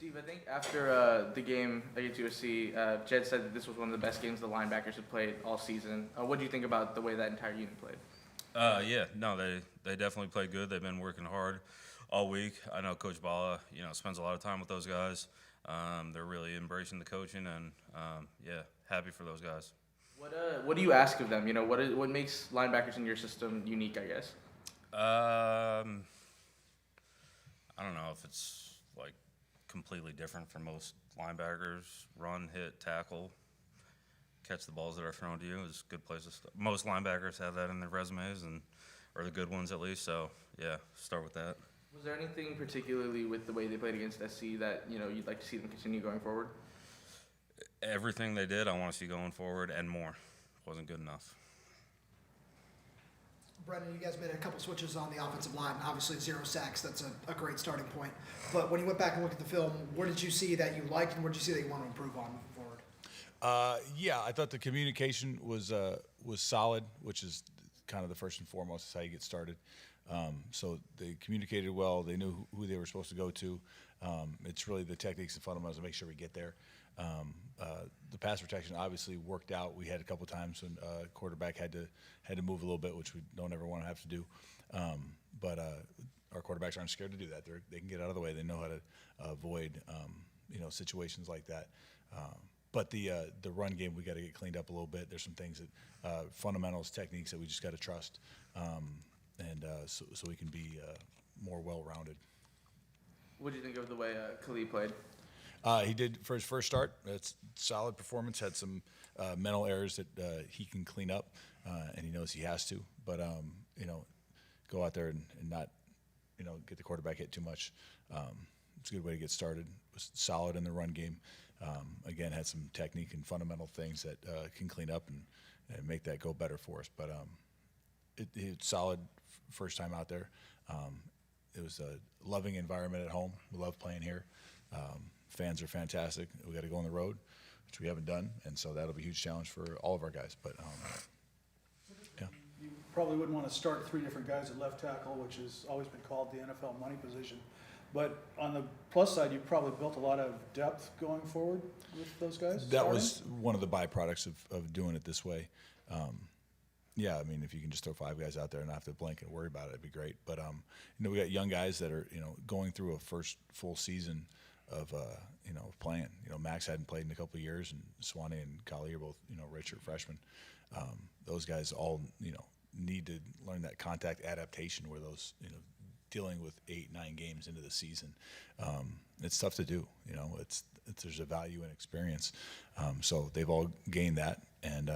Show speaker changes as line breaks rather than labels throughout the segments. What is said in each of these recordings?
Steve, I think after the game against USC, Jed said that this was one of the best games the linebackers have played all season. What do you think about the way that entire unit played?
Yeah, no, they definitely played good. They've been working hard all week. I know Coach Bala, spends a lot of time with those guys. They're really embracing the coaching, and yeah, happy for those guys.
What do you ask of them? What makes linebackers in your system unique, I guess?
I don't know if it's like completely different from most linebackers. Run, hit, tackle, catch the balls that are thrown to you is good places. Most linebackers have that in their resumes, or the good ones at least. So yeah, start with that.
Was there anything particularly with the way they played against SC that you'd like to see them continue going forward?
Everything they did, I want to see going forward and more. Wasn't good enough.
Brennan, you guys made a couple switches on the offensive line. Obviously, 0 sacks. That's a great starting point. But when you went back and looked at the film, where did you see that you liked, and where did you see that you want to improve on moving forward?
Yeah, I thought the communication was solid, which is kind of the first and foremost. Is how you get started. So they communicated well. They knew who they were supposed to go to. It's really the techniques and fundamentals to make sure we get there. The pass protection obviously worked out. We had a couple times when quarterback had to move a little bit, which we don't ever want to have to do. But our quarterbacks aren't scared to do that. They can get out of the way. They know how to avoid situations like that. But the run game, we got to get cleaned up a little bit. There's some things that fundamentals, techniques that we just got to trust, so we can be more well-rounded.
What do you think of the way Khalid played?
He did for his first start. It's solid performance. Had some mental errors that he can clean up, and he knows he has to. But go out there and not get the quarterback hit too much. It's a good way to get started. Was solid in the run game. Again, had some technique and fundamental things that can clean up and make that go better for us. But it's solid first time out there. It was a loving environment at home. We love playing here. Fans are fantastic. We got to go on the road, which we haven't done, and so that'll be a huge challenge for all of our guys. But yeah.
You probably wouldn't want to start 3 different guys at left tackle, which has always been called the NFL money position. But on the plus side, you probably built a lot of depth going forward with those guys.
That was one of the byproducts of doing it this way. Yeah, I mean, if you can just throw 5 guys out there and not have to blink and worry about it, it'd be great. But we got young guys that are going through a first full season of playing. Max hadn't played in a couple of years, and Swanee and Kali are both redshirt freshmen. Those guys all need to learn that contact adaptation where those dealing with 8-9 games into the season. It's tough to do. There's a value in experience. So they've all gained that, and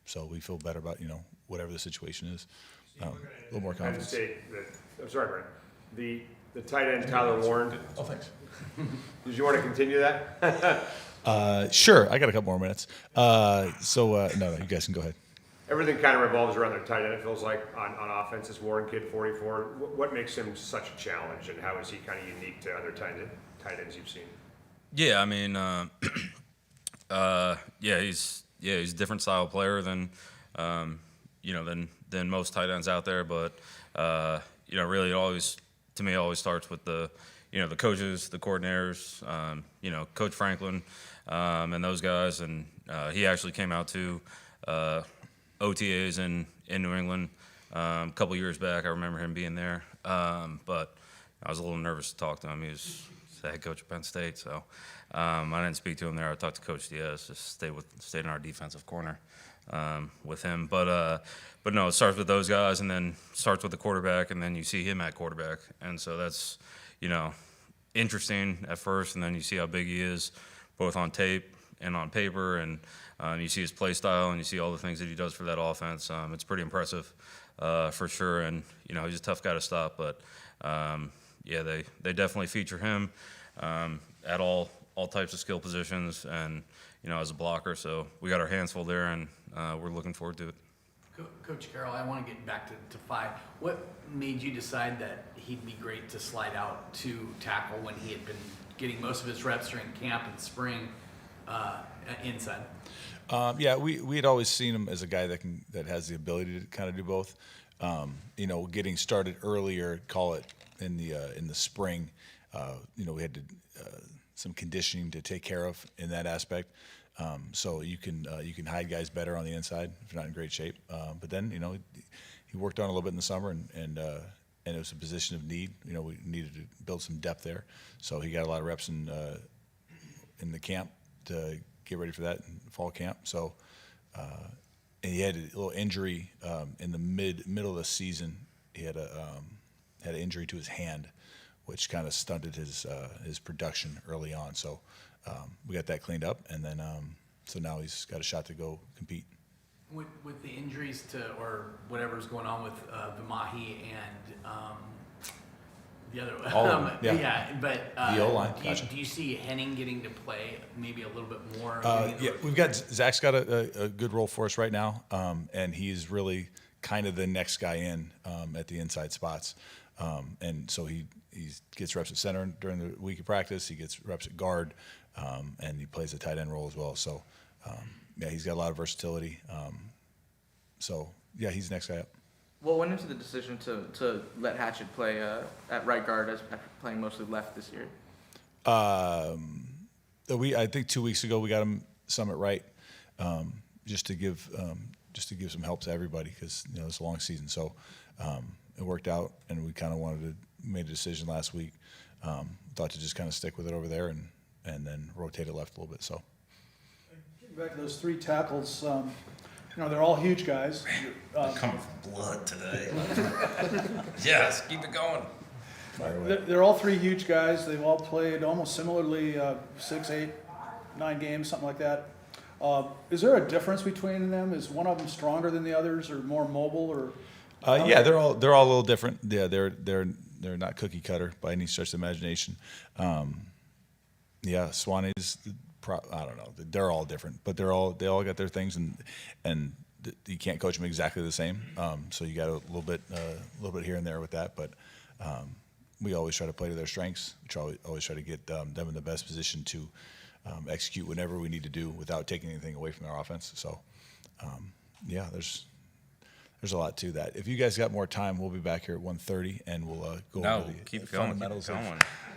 so we feel better about whatever the situation is. A little more confidence.
Penn State, I'm sorry, Brian. The tight end Tyler Warren.
Oh, thanks.
Did you want to continue that?
Sure. I got a couple more minutes. No, you guys can go ahead.
Everything kind of revolves around their tight end. It feels like on offense. This Warren kid, 44. What makes him such a challenge, and how is he kind of unique to other tight ends you've seen?
Yeah, I mean, he's a different style player than than most tight ends out there. But really, it always starts with the coaches, the coordinators, Coach Franklin, and those guys. And he actually came out to OTAs in New England a couple years back. I remember him being there, but I was a little nervous to talk to him. He was the head coach of Penn State, so I didn't speak to him there. I talked to Coach Diaz, just stayed in our defensive corner with him. But no, it starts with those guys, and then starts with the quarterback, and then you see him at quarterback, and so that's interesting at first, and then you see how big he is, both on tape and on paper, and you see his play style, and you see all the things that he does for that offense. It's pretty impressive for sure, and he's a tough guy to stop. But they definitely feature him at all types of skill positions, and as a blocker. So we got our hands full there, and we're looking forward to it.
Coach Carroll, I want to get back to 5. What made you decide that he'd be great to slide out to tackle when he had been getting most of his reps during camp and spring inside?
We had always seen him as a guy that has the ability to kind of do both. Getting started earlier, call it in the spring. We had to some conditioning to take care of in that aspect. So you can hide guys better on the inside if you're not in great shape. But then he worked on it a little bit in the summer, and it was a position of need. We needed to build some depth there, so he got a lot of reps in the camp to get ready for that in fall camp. So and he had a little injury in the middle of the season. He had an injury to his hand, which kind of stunted his production early on. So we got that cleaned up, and then so now he's got a shot to go compete.
With the injuries to, or whatever's going on with Vimahi and the other one.
All of them, yeah.
But
The O-line, gotcha.
do you see Henning getting to play maybe a little bit more?
Yeah, we've got Zach's got a good role for us right now, and he's really kind of the next guy in at the inside spots, and so he gets reps at center during the week of practice. He gets reps at guard, and he plays a tight end role as well. So yeah, he's got a lot of versatility. So yeah, he's the next guy up.
What went into the decision to let Hatchett play at right guard after playing mostly left this year?
I think 2 weeks ago we got him some at right, just to give some help to everybody because it's a long season. So it worked out, and we kind of made a decision last week. Thought to just kind of stick with it over there and then rotate it left a little bit. So
Getting back to those three tackles, they're all huge guys.
Coming from blood today. Yes, keep it going.
They're all three huge guys. They've all played almost similarly 6, 8, 9 games, something like that. Is there a difference between them? Is one of them stronger than the others, or more mobile, or?
Yeah, they're all a little different. Yeah, they're not cookie cutter by any stretch of the imagination. Yeah, Swanee's. I don't know. They're all different, but they all got their things, and you can't coach them exactly the same. So you got a little bit here and there with that, but we always try to play to their strengths. We always try to get them in the best position to execute whatever we need to do without taking anything away from their offense. So yeah, there's a lot to that. If you guys got more time, we'll be back here at 1:30, and we'll go over the
keep going.
fundamentals.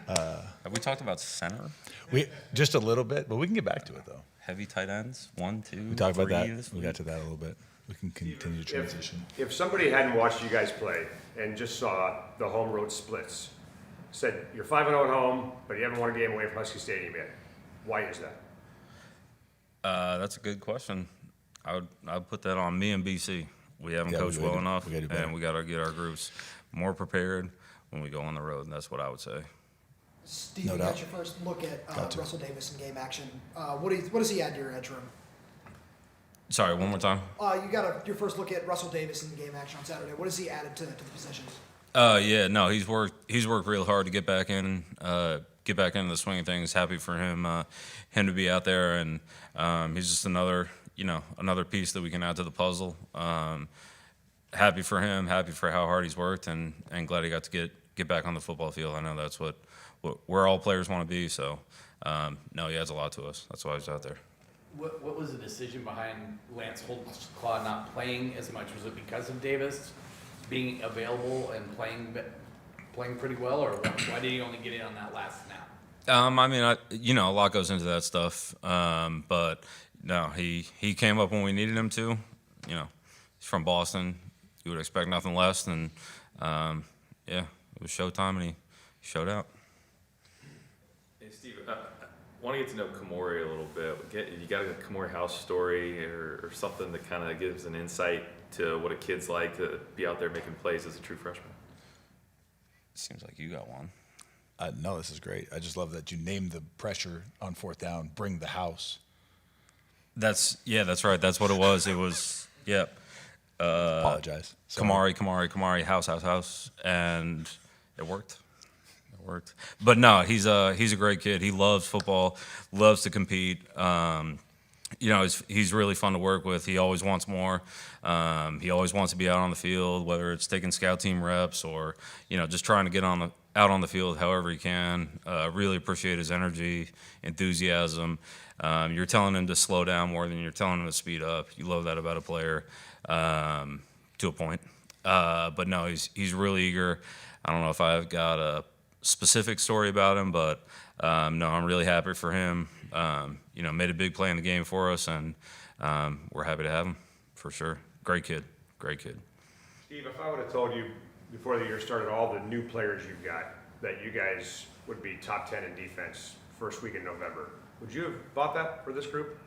Have we talked about center?
We just a little bit, but we can get back to it though.
Heavy tight ends? 1, 2,
We talked about
3
that.
this
We
week?
got to that a little bit. We can continue to transition.
If somebody hadn't watched you guys play and just saw the home road splits, said you're 5-0 at home, but you haven't won a game away from Husky Stadium yet, why is that?
That's a good question. I would put that on me and BC. We haven't
Yeah, we
coached
gotta
well
do-
enough,
we gotta do better.
and we got to get our groups more prepared when we go on the road. And that's what I would say.
Steve,
No
you
doubt.
got your first look at
Got to.
Russell Davis in game action. What does he add to your edge room?
Sorry, one more time.
You got your first look at Russell Davis in game action on Saturday. What has he added to the position?
Yeah, no, he's worked real hard to get back into the swing of things. Happy for him to be out there, and he's just another piece that we can add to the puzzle. Happy for him, happy for how hard he's worked, and glad he got to get back on the football field. I know that's where all players want to be. So no, he adds a lot to us. That's why he's out there.
What was the decision behind Lance Holtzclaw not playing as much? Was it because of Davis being available and playing pretty well, or why did he only get in on that last snap?
I mean, a lot goes into that stuff. But no, he came up when we needed him to. He's from Boston. You would expect nothing less. And yeah, it was showtime, and he showed out.
Hey, Steve, I want to get to know Khmori a little bit. You got a Khmori House story or something that kind of gives an insight to what a kid's like to be out there making plays as a true freshman?
Seems like you got one.
No, this is great. I just love that you named the pressure on 4th down, bring the house.
That's right. That's what it was. It was, yeah.
Apologize. Sorry.
Khmori, house, and it worked. But no, he's a great kid. He loves football, loves to compete. He's really fun to work with. He always wants more. He always wants to be out on the field, whether it's taking scout team reps or just trying to get out on the field however he can. Really appreciate his energy, enthusiasm. You're telling him to slow down more than you're telling him to speed up. You love that about a player to a point. But no, he's really eager. I don't know if I've got specific story about him, but no, I'm really happy for him. Made a big play in the game for us, and we're happy to have him for sure. Great kid.
Steve, if I would have told you before the year started all the new players you've got that you guys would be top 10 in defense first week in November, would you have thought that for this group?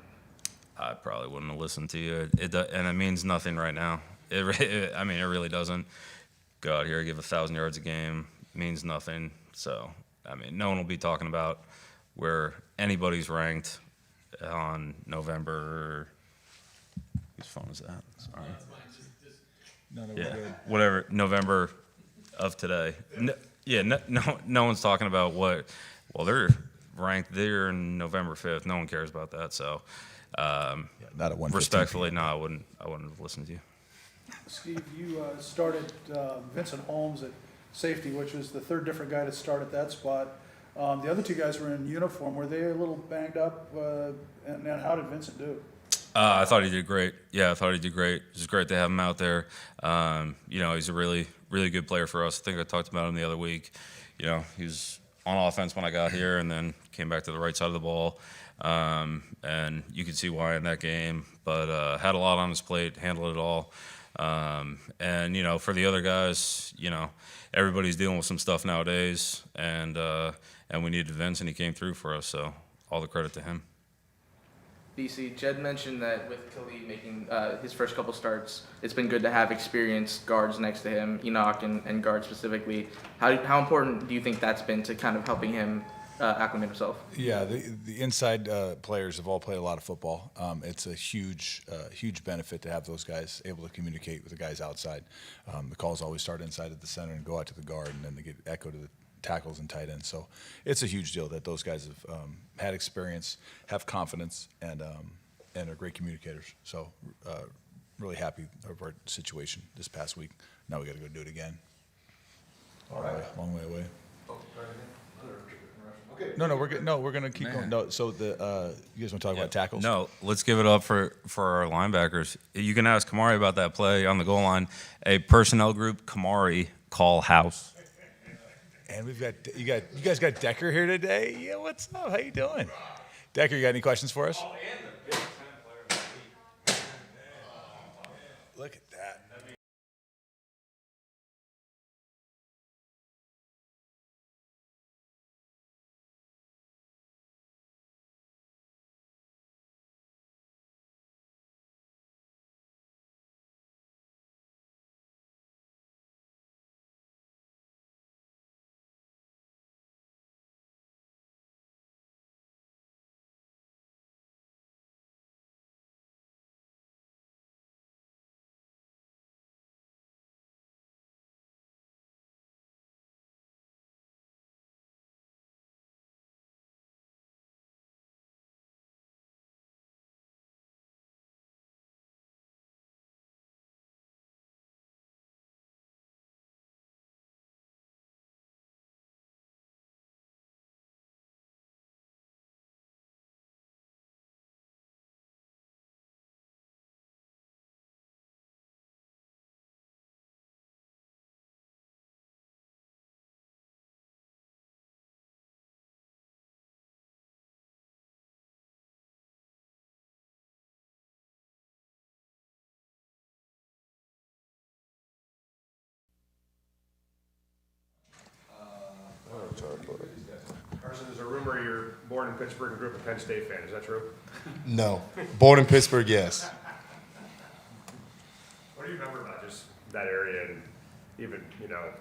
I probably wouldn't have listened to you. And it means nothing right now. It really doesn't. Go out here, give 1,000 yards a game, means nothing. So, no one will be talking about where anybody's ranked on November. Whose phone is that? Sorry. Whatever, November of today. No one's talking about they're ranked there in November 5th. No one cares about that. So,
not at 1:15
respectfully, no, I wouldn't have listened to you.
Steve, you started Vincent Holmes at safety, which was the third different guy to start at that spot. The other two guys were in uniform. Were they a little banged up? And how did Vincent do?
I thought he did great. Yeah, I thought he did great. It was great to have him out there. He's a really, really good player for us. I think I talked about him the other week. He was on offense when I got here and then came back to the right side of the ball. And you could see why in that game. But had a lot on his plate, handled it all. For the other guys, everybody's dealing with some stuff nowadays. And we needed Vince, and he came through for us. So all the credit to him.
BC, Jed mentioned that with Khalid making his first couple starts, it's been good to have experienced guards next to him, Enoch and guard specifically. How important do you think that's been to kind of helping him acclimate himself?
Yeah, the inside players have all played a lot of football. It's a huge benefit to have those guys able to communicate with the guys outside. The calls always start inside at the center and go out to the guard, and then they get echoed to the tackles and tight ends. So it's a huge deal that those guys have had experience, have confidence, and are great communicators. So really happy of our situation this past week. Now we got to go do it again. Long way away. No, we're good. No, we're gonna keep going. No, so you guys want to talk about tackles?
No, let's give it up for our linebackers. You can ask Khmori about that play on the goal line. A personnel group, Khmori, call house.
And you guys got Decker here today. Yeah, what's up? How you doing? Decker, you got any questions for us? Look at that.
Carson, there's a rumor you're born in Pittsburgh and grew up a Penn State fan. Is that true?
No. Born in Pittsburgh, yes.
What do you remember about just that area and even,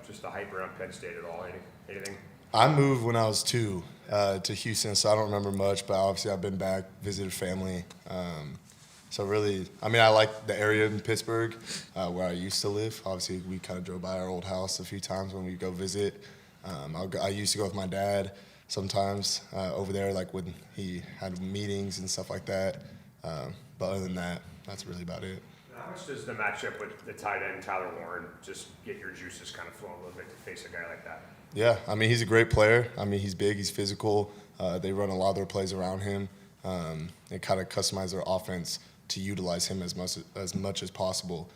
just the hype around Penn State at all? Anything?
I moved when I was 2 to Houston, so I don't remember much, but obviously I've been back, visited family. So really, I like the area in Pittsburgh where I used to live. Obviously, we kind of drove by our old house a few times when we go visit. I used to go with my dad sometimes over there, like when he had meetings and stuff like that. But other than that, that's really about it.
How much does the matchup with the tight end, Tyler Warren, just get your juices kind of flowing a little bit to face a guy like that?
Yeah, he's a great player. He's big, he's physical. They run a lot of their plays around him. They kind of customize their offense to utilize him as much as possible.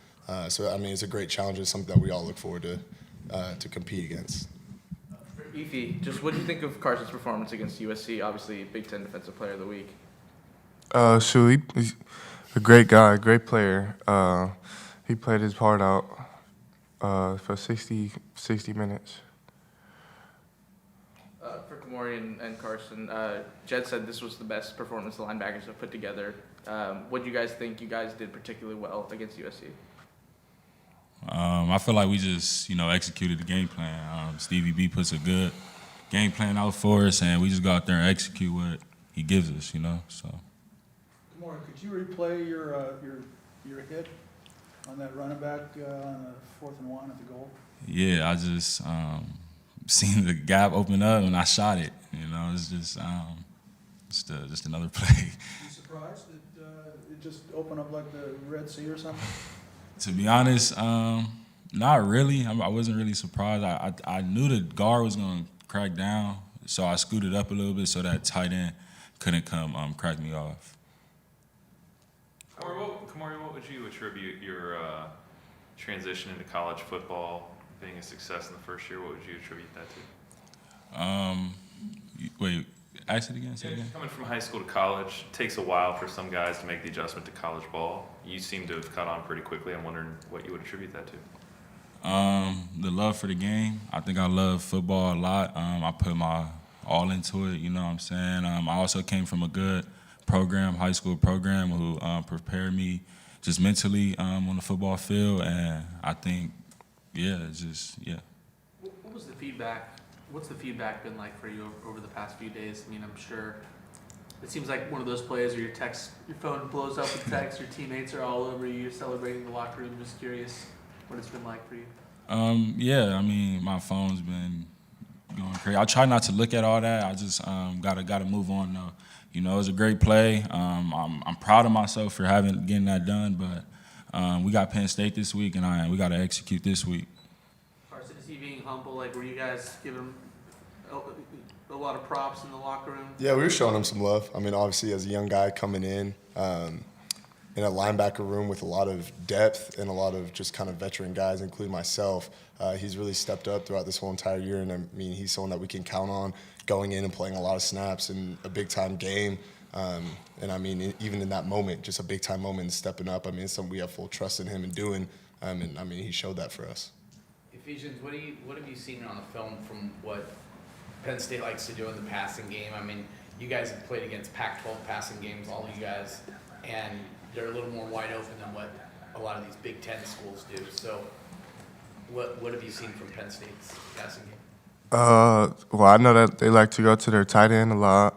So it's a great challenge. It's something that we all look forward to compete against.
Efi, just what do you think of Carson's performance against USC? Obviously, Big Ten Defensive Player of the Week.
He's a great guy, great player. He played his heart out for 60 minutes.
For Khmori and Carson, Jed said this was the best performance the linebackers have put together. What do you guys think you guys did particularly well against USC?
I feel like we just, executed the game plan. Stevie B puts a good game plan out for us, and we just go out there and execute what he gives us, so.
Khmori, could you replay your hit on that running back on the 4th and 1 at the goal?
Yeah, I just seen the gap open up, and I shot it. It's just another play.
You surprised that it just opened up like the Red Sea or something?
To be honest, not really. I wasn't really surprised. I knew the guard was going to crack down, so I scooted up a little bit so that tight end couldn't come crack me off.
Khmori, what would you attribute your transition into college football being a success in the first year? What would you attribute that to?
Wait, ask it again. Say it again.
Coming from high school to college, it takes a while for some guys to make the adjustment to college ball. You seem to have caught on pretty quickly. I'm wondering what you would attribute that to.
The love for the game. I think I love football a lot. I put my all into it, you know what I'm saying? I also came from a good program, high school program, who prepared me just mentally on the football field, and I think, it's just.
What was the feedback? What's the feedback been like for you over the past few days? I mean, I'm sure it seems like one of those plays where your phone blows up with text, your teammates are all over you, you're celebrating in the locker room. Just curious what it's been like for you.
My phone's been going crazy. I try not to look at all that. I just gotta move on though. It was a great play. I'm proud of myself for getting that done, but we got Penn State this week, and we got to execute this week.
Carson, is he being humble? Like, were you guys giving him a lot of props in the locker room?
Yeah, we were showing him some love. Obviously, as a young guy coming in a linebacker room with a lot of depth and a lot of just kind of veteran guys, including myself, he's really stepped up throughout this whole entire year. And he's someone that we can count on going in and playing a lot of snaps in a big-time game. Even in that moment, just a big-time moment and stepping up, it's something we have full trust in him and doing. He showed that for us.
Ephesians, what have you seen on the film from what Penn State likes to do in the passing game? You guys have played against Pac-12 passing games, all of you guys, and they're a little more wide open than what a lot of these Big Ten schools do. So what have you seen from Penn State's passing game?
I know that they like to go to their tight end a lot.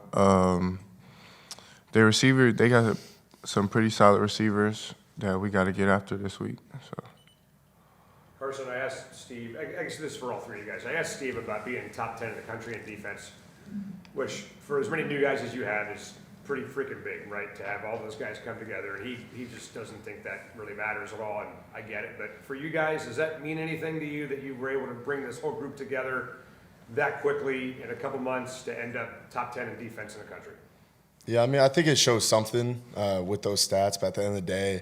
Their receiver, they got some pretty solid receivers that we got to get after this week. So.
Carson, I asked Steve, I guess this is for all three of you guys. I asked Steve about being top 10 in the country in defense, which for as many new guys as you have is pretty freaking big, right? To have all those guys come together. And he just doesn't think that really matters at all, and I get it. But for you guys, does that mean anything to you that you were able to bring this whole group together that quickly in a couple months to end up top 10 in defense in the country?
Yeah, I think it shows something with those stats, but at the end of the day,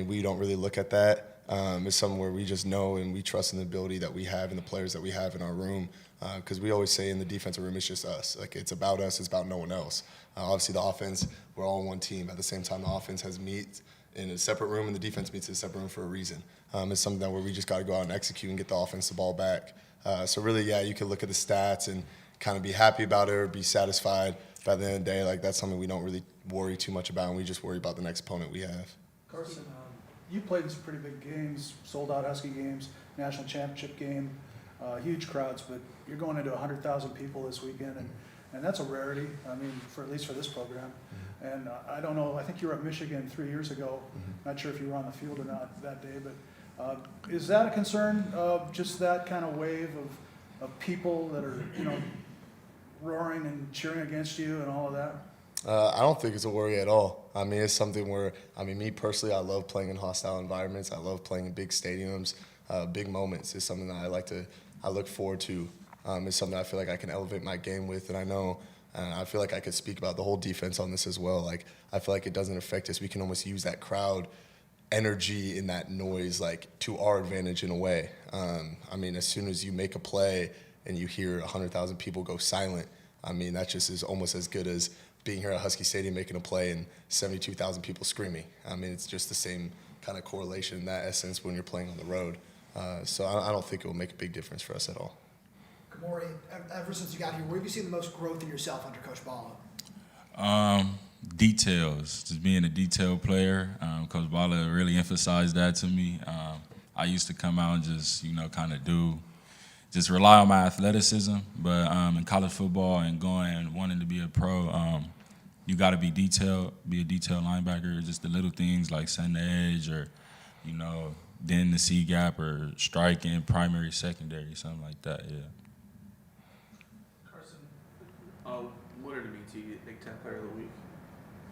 we don't really look at that. It's something where we just know and we trust in the ability that we have and the players that we have in our room. Because we always say in the defensive room, it's just us. Like, it's about us, it's about no one else. Obviously, the offense, we're all on one team. At the same time, the offense has meet in a separate room and the defense meets in a separate room for a reason. It's something that where we just got to go out and execute and get the offense the ball back. So really, you can look at the stats and kind of be happy about it or be satisfied. By the end of the day, that's something we don't really worry too much about, and we just worry about the next opponent we have.
Carson, you played in some pretty big games, sold-out Husky games, national championship game, huge crowds, but you're going into 100,000 people this weekend, and that's a rarity, at least for this program. Mm-hmm. And I don't know, I think you were at Michigan 3 years ago. Mm-hmm. Not sure if you were on the field or not that day, but is that a concern, just that kind of wave of people that are, roaring and cheering against you and all of that?
I don't think it's a worry at all. It's something where, me personally, I love playing in hostile environments. I love playing in big stadiums, big moments. It's something that I look forward to. It's something I feel like I can elevate my game with, and I feel like I could speak about the whole defense on this as well. I feel like it doesn't affect us. We can almost use that crowd energy and that noise, to our advantage in a way. As soon as you make a play, and you hear 100,000 people go silent, I mean, that just is almost as good as being here at Husky Stadium making a play and 72,000 people screaming. I mean, it's just the same kind of correlation in that essence when you're playing on the road. So I don't think it will make a big difference for us at all.
Khmori, ever since you got here, where have you seen the most growth in yourself under Coach Bala?
Details, just being a detail player. Coach Bala really emphasized that to me. I used to come out and just, just rely on my athleticism. But in college football and wanting to be a pro, you got to be detailed, be a detailed linebacker. Just the little things like setting the edge or, then the C gap or striking, primary, secondary, something like that, yeah.
Carson, what did it mean to you get Big Ten Player of the Week?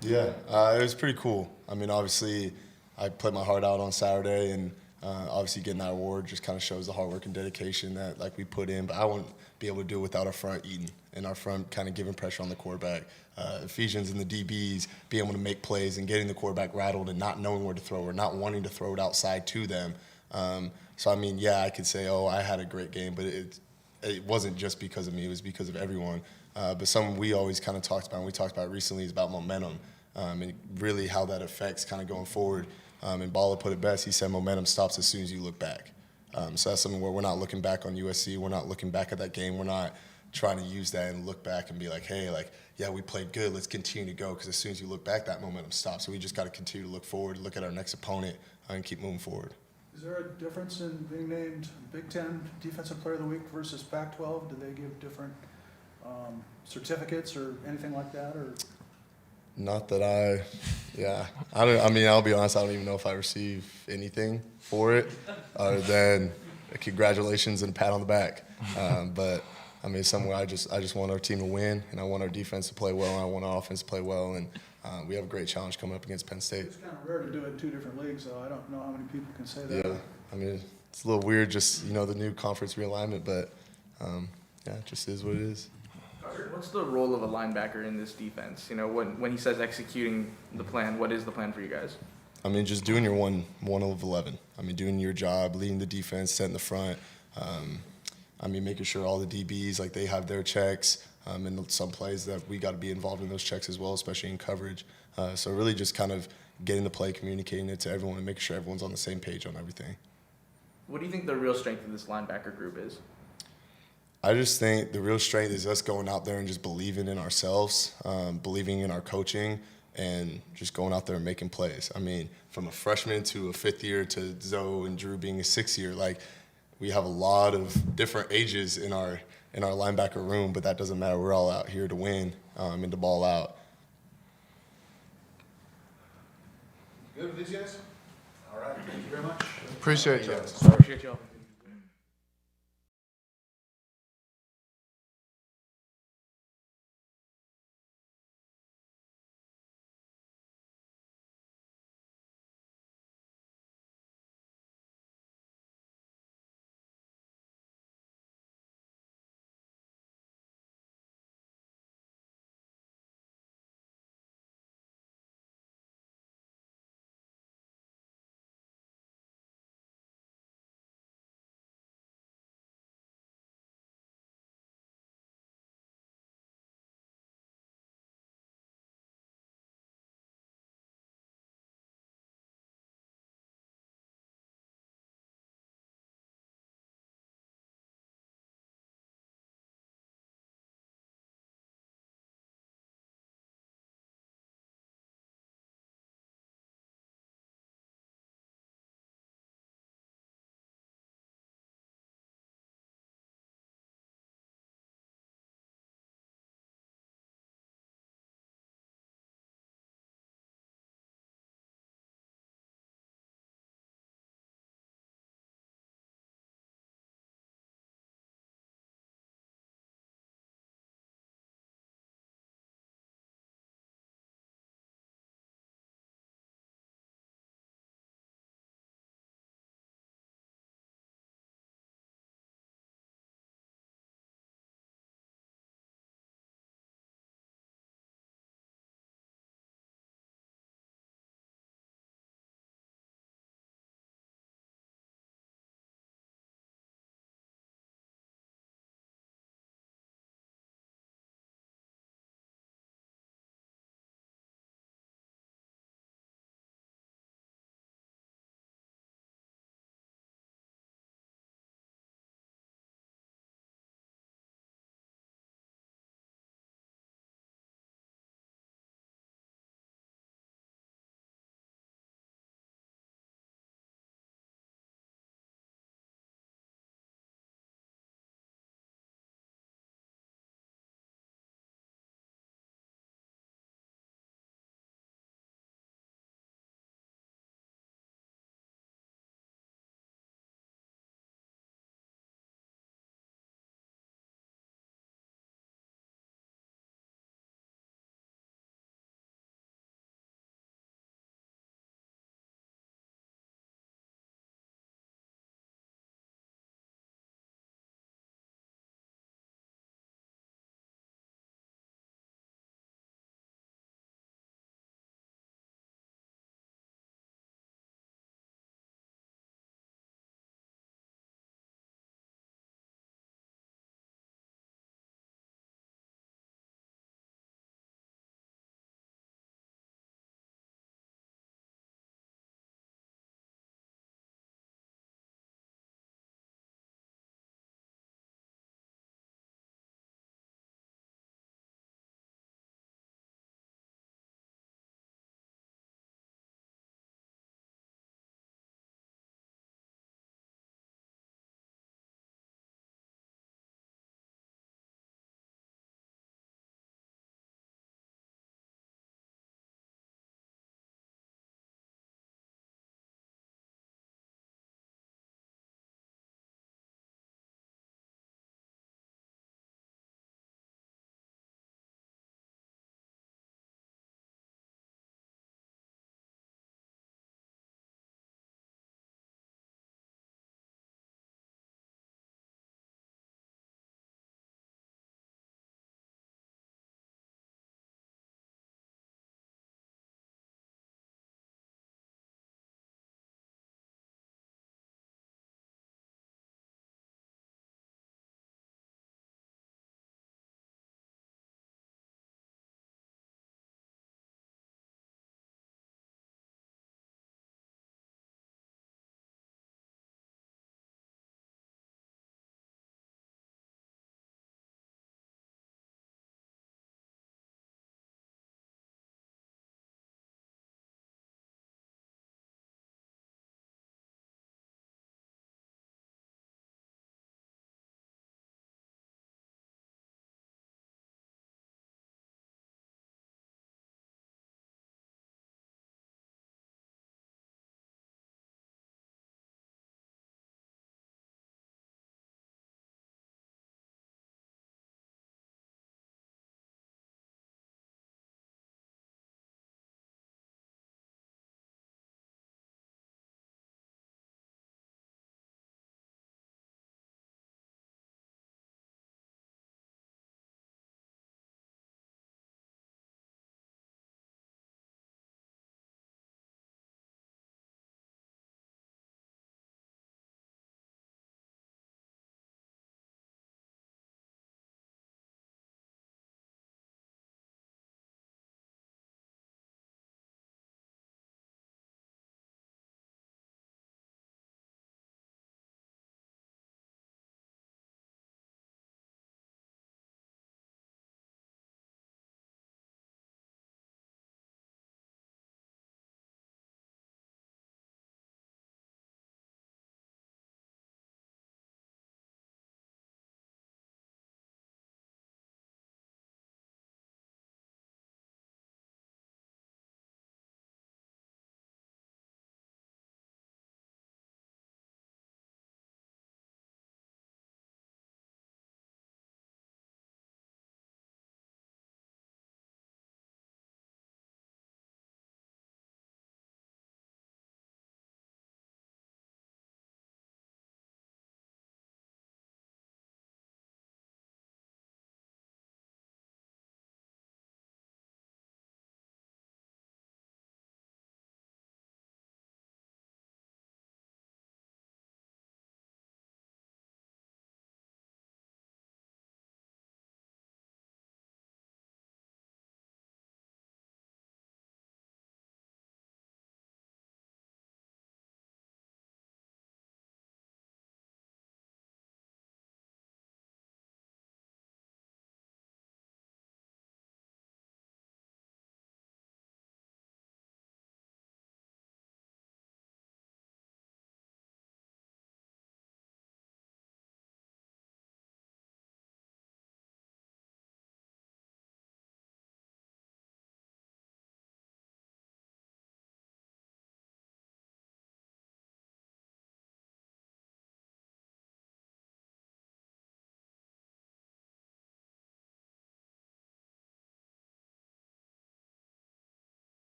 Yeah, it was pretty cool. I mean, obviously, I played my heart out on Saturday, and obviously getting that award just kind of shows the hard work and dedication that we put in. But I wouldn't be able to do it without our front eating and our front kind of giving pressure on the quarterback. Ephesians and the DBs being able to make plays and getting the quarterback rattled and not knowing where to throw or not wanting to throw it outside to them. So, I mean, yeah, I could say, I had a great game, but it wasn't just because of me. It was because of everyone. But something we always kind of talked about, and we talked about recently, is about momentum and really how that affects kind of going forward. And Bala put it best. He said momentum stops as soon as you look back. So that's something where we're not looking back on USC. We're not looking back at that game. We're not trying to use that and look back and be like, hey, yeah, we played good. Let's continue to go, because as soon as you look back, that momentum stops. So we just got to continue to look forward, look at our next opponent, and keep moving forward.
Is there a difference in being named Big Ten Defensive Player of the Week versus Pac-12? Do they give different certificates or anything like that? Or
Not that I'll be honest, I don't even know if I receive anything for it other than a congratulations and a pat on the back. But I mean, somewhere I just want our team to win, and I want our defense to play well, and I want our offense to play well, and we have a great challenge coming up against Penn State.
it's kind of rare to do it in two different leagues, though. I don't know how many people can say that.
Yeah, I mean, it's a little weird, just the new conference realignment, but yeah, it just is what it is.
What's the role of a linebacker in this defense? When he says executing the plan, what is the plan for you guys?
I mean, just doing your one of 11. I mean, doing your job, leading the defense, setting the front. I mean, making sure all the DBs, they have their checks, and some plays that we got to be involved in those checks as well, especially in coverage. So really just kind of getting the play, communicating it to everyone, and making sure everyone's on the same page on everything.
What do you think the real strength of this linebacker group is?
I just think the real strength is us going out there and just believing in ourselves, believing in our coaching, and just going out there and making plays. I mean, from a freshman to a fifth year to Zoe and Drew being a sixth year, we have a lot of different ages in our linebacker room, but that doesn't matter. We're all out here to win and to ball out.
Good with these guys? All right. Thank you very much.
Appreciate you.
Appreciate y'all.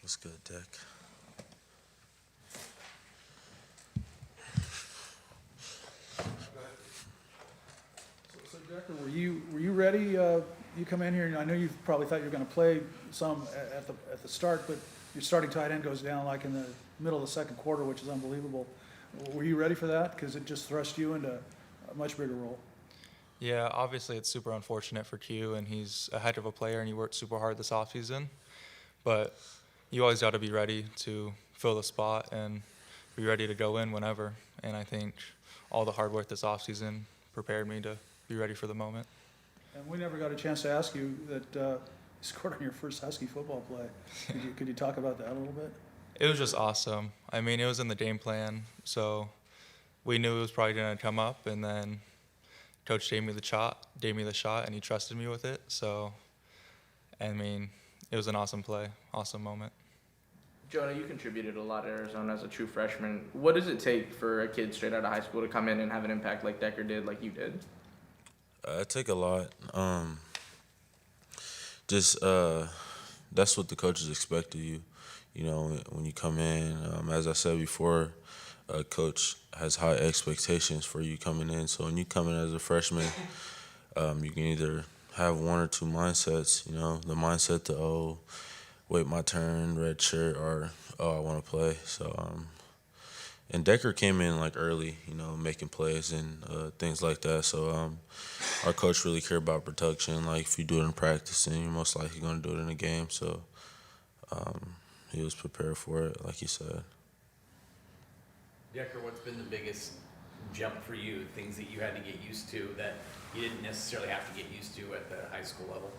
What's good, Dick?
So Decker, were you ready? You come in here, and I know you probably thought you were going to play some at the start, but your starting tight end goes down like in the middle of the second quarter, which is unbelievable. Were you ready for that? Because it just thrust you into a much bigger role.
Yeah, obviously it's super unfortunate for Q, and he's a heck of a player, and he worked super hard this offseason. But you always got to be ready to fill the spot and be ready to go in whenever. And I think all the hard work this offseason prepared me to be ready for the moment.
And we never got a chance to ask you that you scored on your first Husky football play. Could you talk about that a little bit?
It was just awesome. I mean, it was in the game plan, so we knew it was probably going to come up, and then Coach gave me the shot, and he trusted me with it. So, I mean, it was an awesome play, awesome moment.
Jonah, you contributed a lot at Arizona as a true freshman. What does it take for a kid straight out of high school to come in and have an impact like Decker did, like you did?
It take a lot. That's what the coaches expect of you. You know, when you come in, as I said before, coach has high expectations for you coming in. So when you come in as a freshman, you can either have one or two mindsets. You know, the mindset to wait my turn, red shirt, or I want to play. So and Decker came in like early, you know, making plays and things like that. So our coach really cared about production. Like if you do it in practice, then you're most likely going to do it in a game. So he was prepared for it, like you said.
Decker, what's been the biggest jump for you, things that you had to get used to that you didn't necessarily have to get used to at the high school level?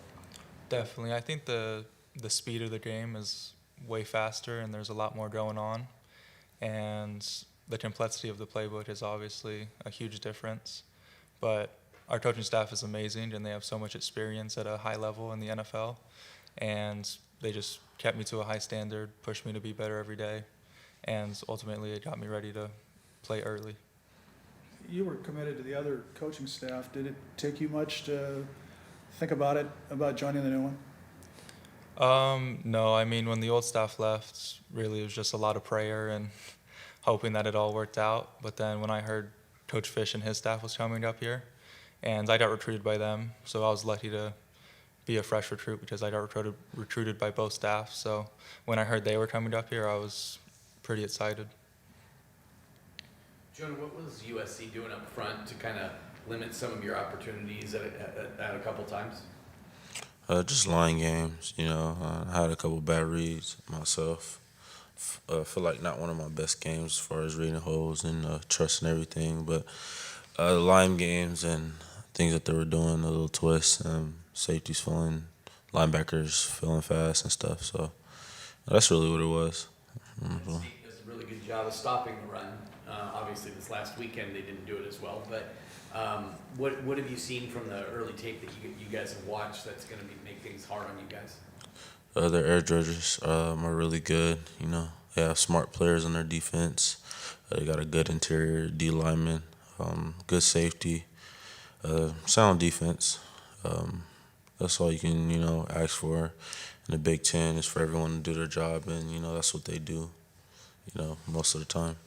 Definitely. I think the speed of the game is way faster, and there's a lot more going on. And the complexity of the playbook is obviously a huge difference. But our coaching staff is amazing, and they have so much experience at a high level in the NFL. And they just kept me to a high standard, pushed me to be better every day. And ultimately, it got me ready to play early.
You were committed to the other coaching staff. Did it take you much to think about joining the new one?
No, I mean, when the old staff left, really it was just a lot of prayer and hoping that it all worked out. But then when I heard Coach Fish and his staff was coming up here, and I got recruited by them, so I was lucky to be a fresh recruit because I got recruited by both staff. So when I heard they were coming up here, I was pretty excited.
Jonah, what was USC doing up front to kind of limit some of your opportunities at a couple times?
Just line games, you know. I had a couple bad reads myself. Feel like not one of my best games as far as reading holes and trusting everything, but the line games and things that they were doing, the little twists, safeties filling, linebackers filling fast and stuff. So that's really what it was.
Steve does a really good job of stopping the run. Obviously, this last weekend they didn't do it as well, but what have you seen from the early tape that you guys have watched that's going to make things hard on you guys?
Their edge rushers are really good. You know, they have smart players on their defense. They got a good interior D lineman, good safety, sound defense. That's all you can, you know, ask for in the Big Ten is for everyone to do their job, and you know that's what they do, you know, most of the time.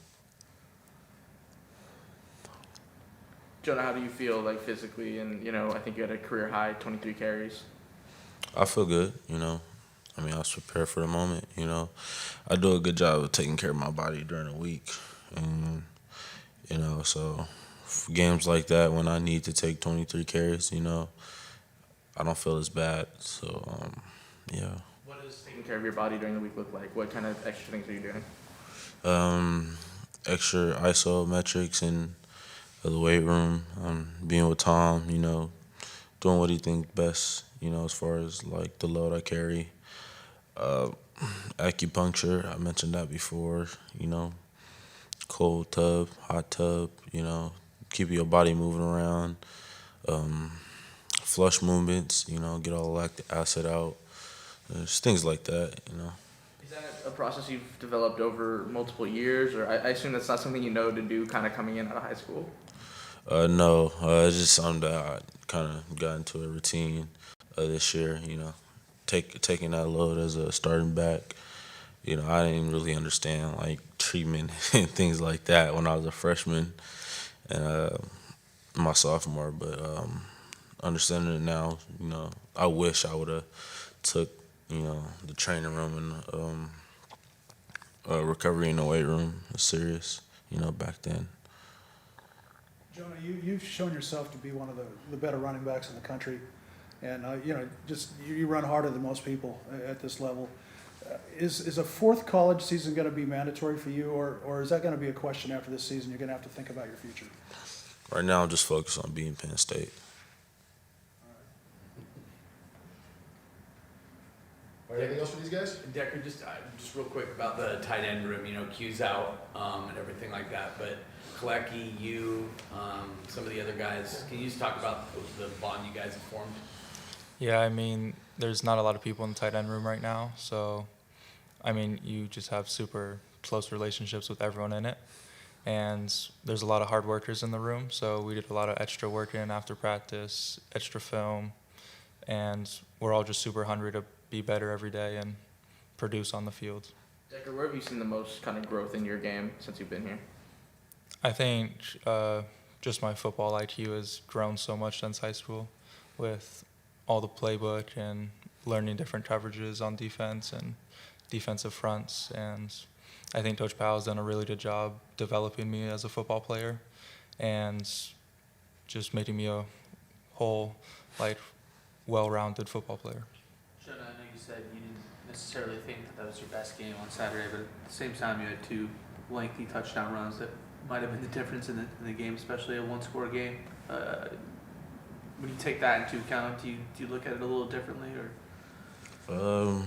Jonah, how do you feel like physically? And you know, I think you had a career high 23 carries.
I feel good, you know. I mean, I was prepared for the moment, you know. I do a good job of taking care of my body during the week, and you know, so for games like that when I need to take 23 carries, you know, I don't feel as bad. So, yeah.
What does taking care of your body during the week look like? What kind of extra things are you doing?
Extra isometrics in the weight room, being with Tom, you know, doing what he thinks best, you know, as far as like the load I carry. Acupuncture, I mentioned that before, you know, cold tub, hot tub, you know, keep your body moving around. Flush movements, you know, get all the lactic acid out. Just things like that, you know.
Is that a process you've developed over multiple years, or I assume that's not something you know to do kind of coming in out of high school?
No, it's just something that I kind of got into a routine this year, you know, taking that load as a starting back, I didn't really understand like treatment and things like that when I was a freshman and my sophomore. But understanding it now, I wish I would have took the training room and recovery in the weight room serious, back then.
Jonah, you've shown yourself to be one of the better running backs in the country. And, you run harder than most people at this level. Is a fourth college season going to be mandatory for you, or is that going to be a question after this season? You're going to have to think about your future.
Right now, I'm just focused on being Penn State.
Anything else for these guys?
Decker, just real quick about the tight end room. Q's out and everything like that, but Kalecki, you, some of the other guys. Can you just talk about the bond you guys have formed?
Yeah, I mean, there's not a lot of people in the tight end room right now, so I mean, you just have super close relationships with everyone in it. And there's a lot of hard workers in the room, so we did a lot of extra work in after practice, extra film, and we're all just super hungry to be better every day and produce on the field.
Decker, where have you seen the most kind of growth in your game since you've been here?
I think just my football IQ has grown so much since high school with all the playbook and learning different coverages on defense and defensive fronts. And I think Coach Powell's done a really good job developing me as a football player and just making me a whole, well-rounded football player.
Jonah, I know you said you didn't necessarily think that was your best game on Saturday, but at the same time, you had two lengthy touchdown runs that might have been the difference in the game, especially a one-score game. When you take that into account, do you look at it a little differently, or?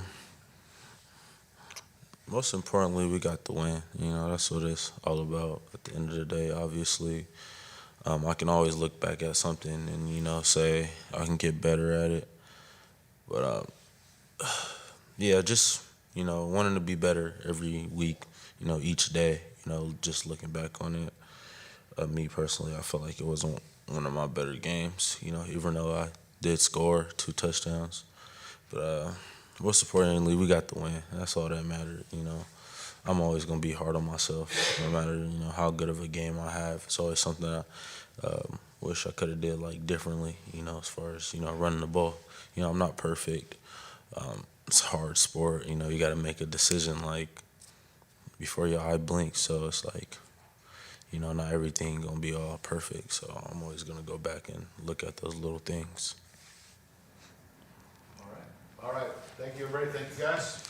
Most importantly, we got the win. That's what it's all about. At the end of the day, obviously, I can always look back at something and say I can get better at it. But yeah, just wanting to be better every week. Each day. Just looking back on it. Me personally, I felt like it wasn't one of my better games. Even though I did score 2 touchdowns, but most importantly, we got the win. That's all that mattered. I'm always gonna be hard on myself, no matter how good of a game I have. It's always something I wish I could have did differently. As far as running the ball. I'm not perfect. It's a hard sport. You got to make a decision before your eye blinks. So it's not everything gonna be all perfect. So I'm always gonna go back and look at those little things.
All right. Thank you, everybody. Thank you, guys.